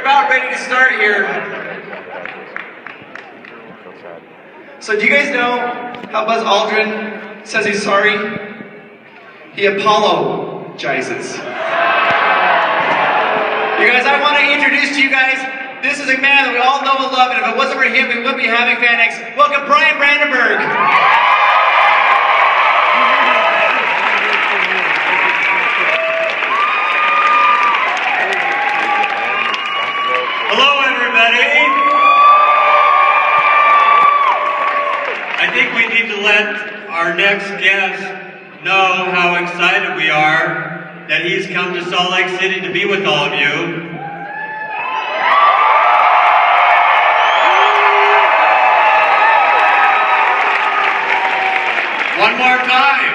about ready to start here. So do you guys know how Buzz Aldrin says he's sorry? He apologizes. You guys, I want to introduce to you guys, this is a man that we all know and love, and if it wasn't for him, we wouldn't be having Fan X. Welcome, Brian Brandenburg. Hello, everybody. I think we need to let our next guest know how excited we are that he's come to Salt Lake City to be with all of you. One more time.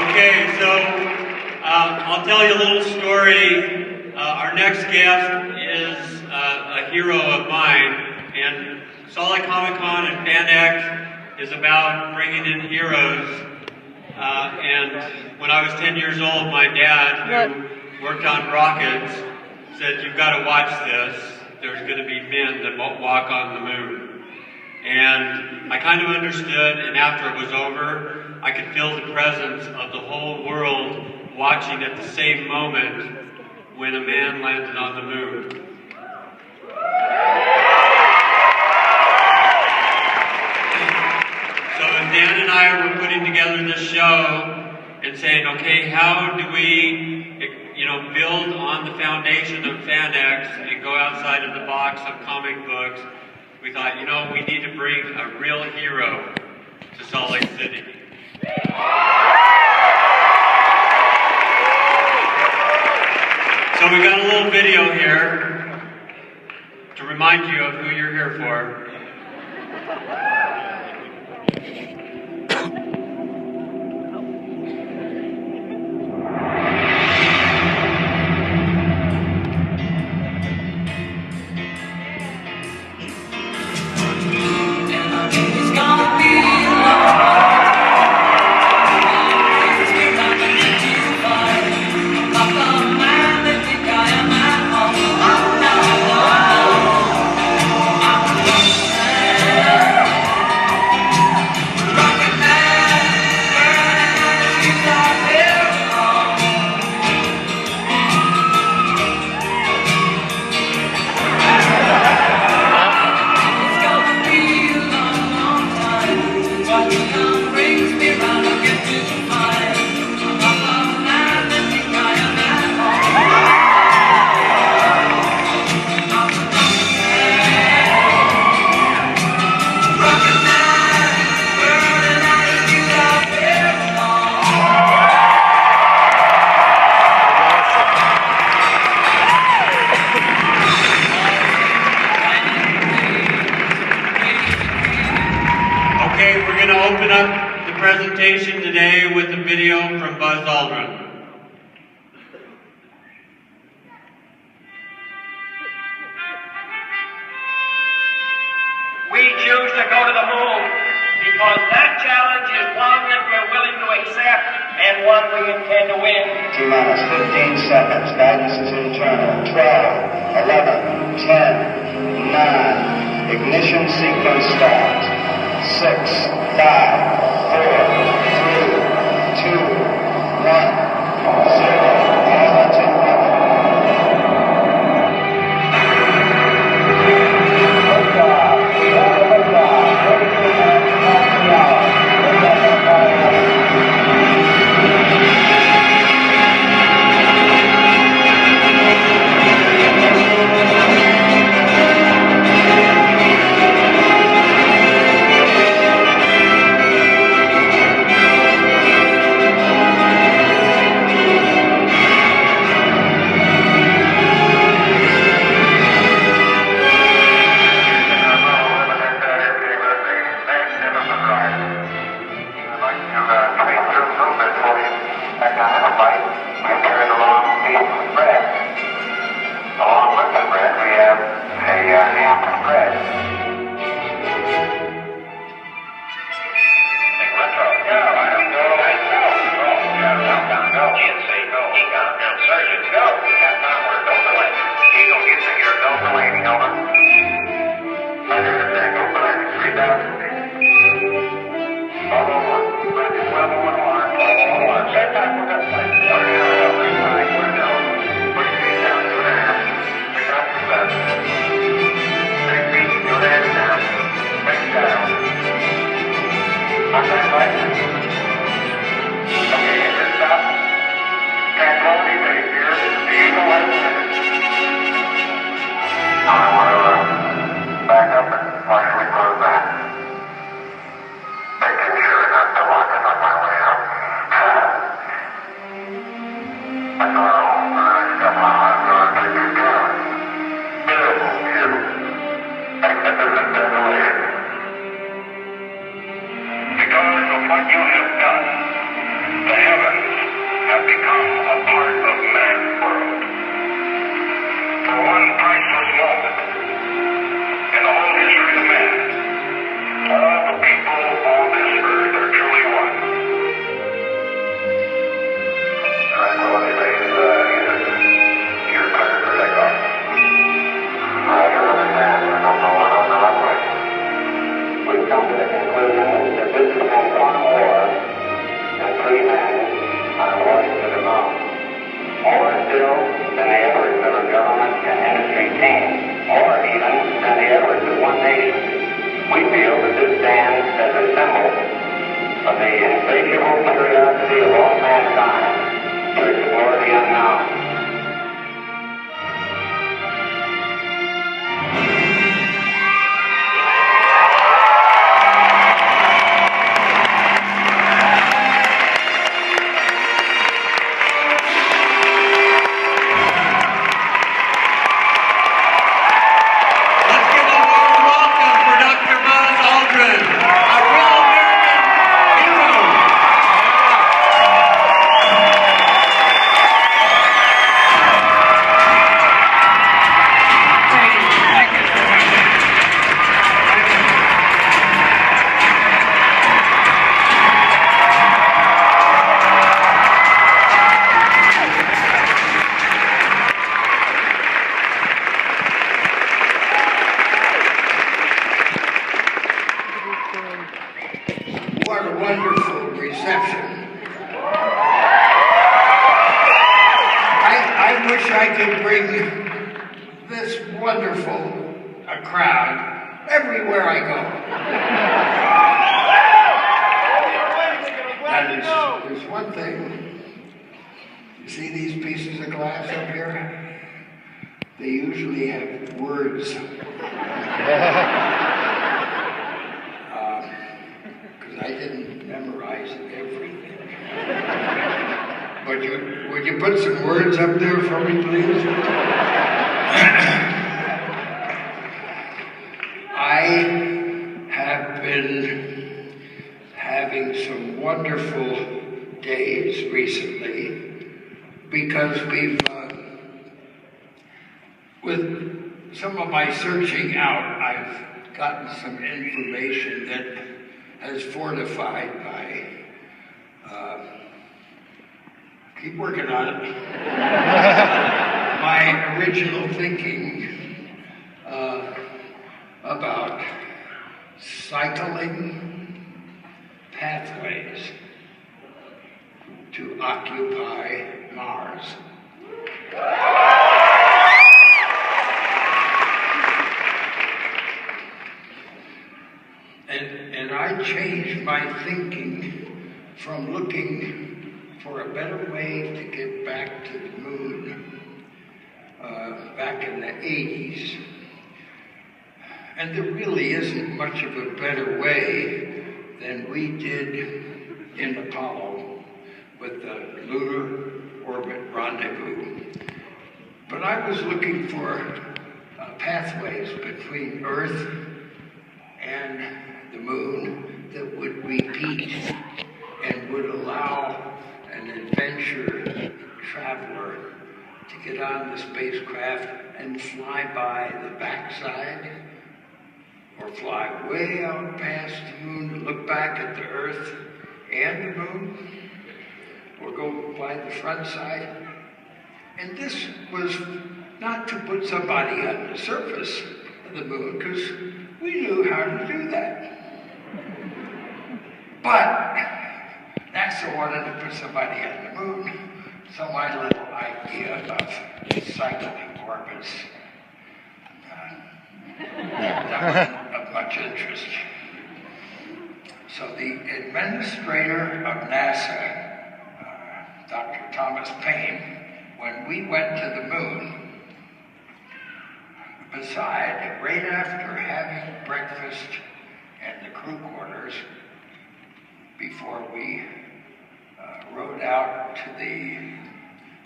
Okay, so I'll tell you a little story. Our next guest is a hero of mine, and Salt Lake Comic Con and Fan X is about bringing in heroes. And when I was 10 years old, my dad, who worked on rockets, said, "You've got to watch this. There's going to be men that won't walk on the moon." And I kind of understood, and after it was over, I could feel the presence of the whole world watching at the same moment when a man landed on the moon. So Dan and I were putting together this show and saying, okay, how do we build on the foundation of Fan X and go outside of the box of comic books? We thought, we need to bring a real hero to Salt Lake City. So we got a little video here to remind you of who you're here for. Open up the presentation today with a video from Buzz Aldrin. We choose to go to the moon because that challenge is one that we're willing to accept and one we intend to win. T-minus 15 seconds. Guidance is internal. 12, 11, 10, 9. Ignition sequence starts. 6, 5, 4, 3, 2, 1, 0. team, or even than the efforts of one nation. We feel that this stands as a symbol of the insatiable curiosity of all mankind to explore the unknown. Let's give a warm welcome for Dr. Buzz Aldrin, a real American hero. What a wonderful reception. I wish I could bring this wonderful a crowd everywhere I go. And there's one thing. You see these pieces of glass up here? They usually have words. I didn't memorize everything. But would you put some words up there for me, please? I have been having some wonderful days recently because with some of my searching out, I've gotten some information that has fortified keep working on it, my original thinking about cycling pathways to occupy Mars. And I changed my thinking from looking for a better way to get back to the moon back in the 80s. And there really isn't much of a better way than we did in Apollo with the Lunar Orbit Rendezvous. But I was looking for pathways between Earth and the moon that would repeat and would allow an adventure traveler to get on the spacecraft and fly by the backside or fly way out past the moon and look back at the Earth and the moon, or go by the front side. And this was not to put somebody on the surface of the moon, because we knew how to do that. But NASA wanted to put somebody on the moon, so my little idea of cycling orbits, that wasn't of much interest. So the administrator of NASA, Dr. Thomas Paine, when we went to the moon, right after having breakfast in the crew quarters, before we rode out to the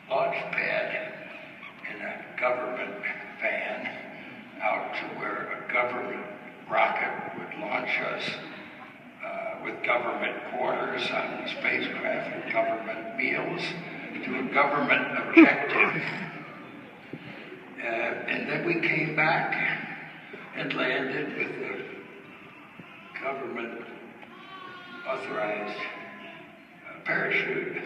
launch pad in a government van out to where a government rocket would launch us with government quarters on the spacecraft and government meals to a government objective. And then we came back and landed with a government authorized parachute.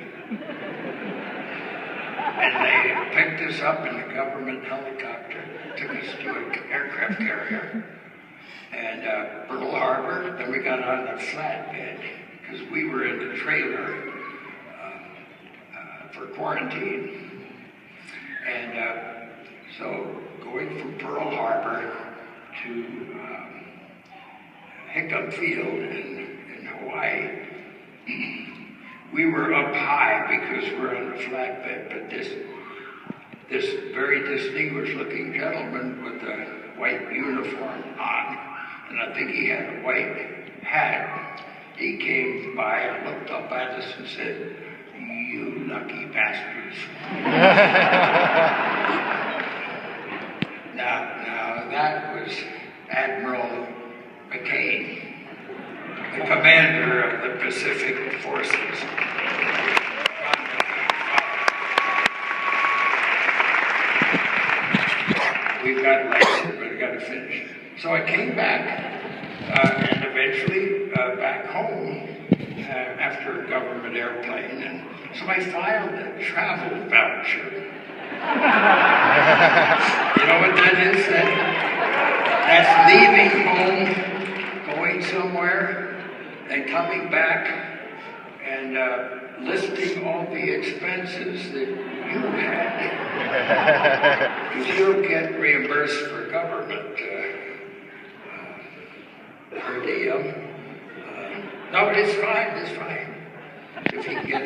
And they picked us up in a government helicopter, took us to an aircraft carrier, and Pearl Harbor. Then we got on the flatbed because we were in the trailer for quarantine. And So going from Pearl Harbor to Hickam Field in Hawaii, we were up high because we're on a flatbed, but this very distinguished looking gentleman with a white uniform on, and I think he had a white hat, he came by and looked up at us and said, "You lucky bastards." Now that was Admiral McCain, the commander of the Pacific Forces. We've got lecture, but I got to finish. So I came back, and eventually back home after a government airplane, and so I filed a travel voucher. You know what that is? That's leaving home, going somewhere, and coming back, and listing all the expenses that you had. Because you'll get reimbursed for government per diem. No, it's fine, it's fine. If you can get